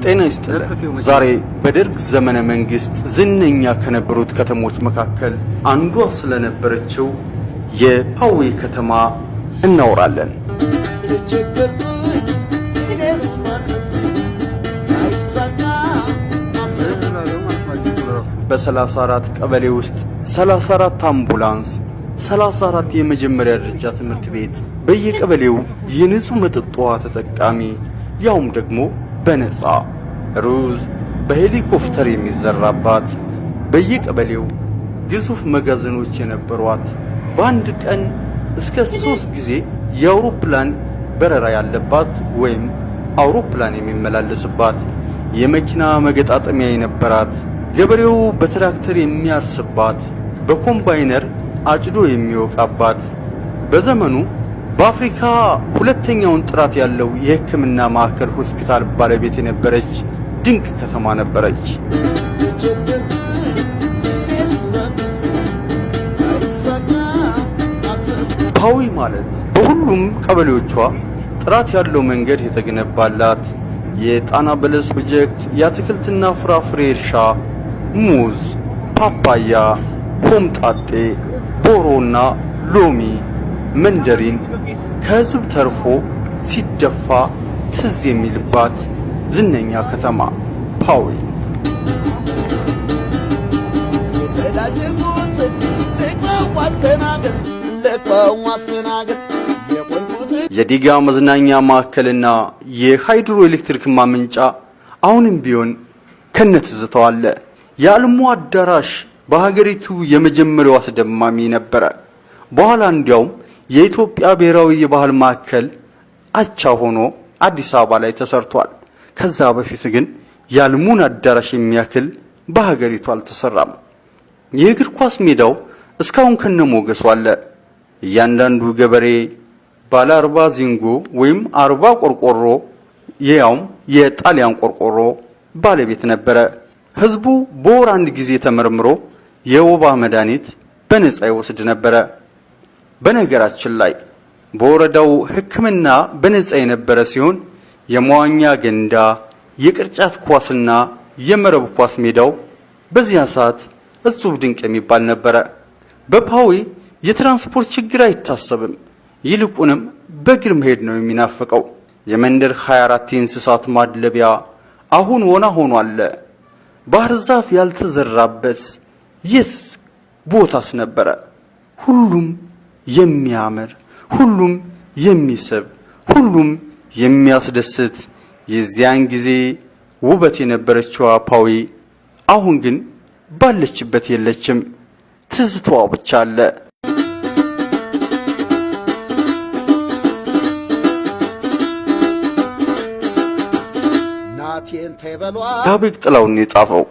ጤና ይስጥልን። ዛሬ በደርግ ዘመነ መንግስት ዝነኛ ከነበሩት ከተሞች መካከል አንዷ ስለነበረችው የፓዊ ከተማ እናወራለን። በ34 ቀበሌ ውስጥ 34 አምቡላንስ፣ 34 የመጀመሪያ ደረጃ ትምህርት ቤት፣ በየቀበሌው የንጹህ መጠጥ ውሃ ተጠቃሚ ያውም ደግሞ በነፃ ሩዝ በሄሊኮፕተር የሚዘራባት፣ በየቀበሌው ግዙፍ መጋዘኖች የነበሯት፣ በአንድ ቀን እስከ 3 ጊዜ የአውሮፕላን በረራ ያለባት ወይም አውሮፕላን የሚመላለስባት፣ የመኪና መገጣጠሚያ የነበራት፣ ገበሬው በትራክተር የሚያርስባት፣ በኮምባይነር አጭዶ የሚወቃባት፣ በዘመኑ በአፍሪካ ሁለተኛውን ጥራት ያለው የሕክምና ማዕከል ሆስፒታል ባለቤት የነበረች ድንቅ ከተማ ነበረች። ፓዊ ማለት በሁሉም ቀበሌዎቿ ጥራት ያለው መንገድ የተገነባላት፣ የጣና በለስ ፕሮጀክት፣ የአትክልትና ፍራፍሬ እርሻ፣ ሙዝ፣ ፓፓያ፣ ሆምጣጤ፣ ቦሮና ሎሚ፣ መንደሪን ከህዝብ ተርፎ ሲደፋ ትዝ የሚልባት ዝነኛ ከተማ ፓዊ። የዲጋ መዝናኛ ማዕከልና የሃይድሮ ኤሌክትሪክ ማመንጫ አሁንም ቢሆን ከነትዝታው አለ። የአልሞ አዳራሽ በሀገሪቱ የመጀመሪያው አስደማሚ ነበረ። በኋላ እንዲያውም የኢትዮጵያ ብሔራዊ የባህል ማዕከል አቻ ሆኖ አዲስ አበባ ላይ ተሰርቷል። ከዛ በፊት ግን የአልሙን አዳራሽ የሚያክል በሀገሪቱ አልተሰራም። የእግር ኳስ ሜዳው እስካሁን ከነሞገሱ አለ። እያንዳንዱ ገበሬ ባለ 40 ዚንጎ ወይም 40 ቆርቆሮ ያውም የጣሊያን ቆርቆሮ ባለቤት ነበረ። ህዝቡ በወር አንድ ጊዜ ተመርምሮ የወባ መድኃኒት በነፃ ይወስድ ነበረ። በነገራችን ላይ በወረዳው ሕክምና በነፃ የነበረ ሲሆን የመዋኛ ገንዳ፣ የቅርጫት ኳስና የመረብ ኳስ ሜዳው በዚያ ሰዓት እጹብ ድንቅ የሚባል ነበረ። በፓዊ የትራንስፖርት ችግር አይታሰብም። ይልቁንም በእግር መሄድ ነው የሚናፍቀው። የመንደር 24 የእንስሳት ማድለቢያ አሁን ወና ሆኗል። ባህር ዛፍ ያልተዘራበት የት ቦታስ ነበረ? ሁሉም የሚያምር፣ ሁሉም የሚስብ፣ ሁሉም የሚያስደስት የዚያን ጊዜ ውበት የነበረችው ፓዊ አሁን ግን ባለችበት የለችም። ትዝታዋ ብቻ አለ። ዳዊት ጥላውን የጻፈው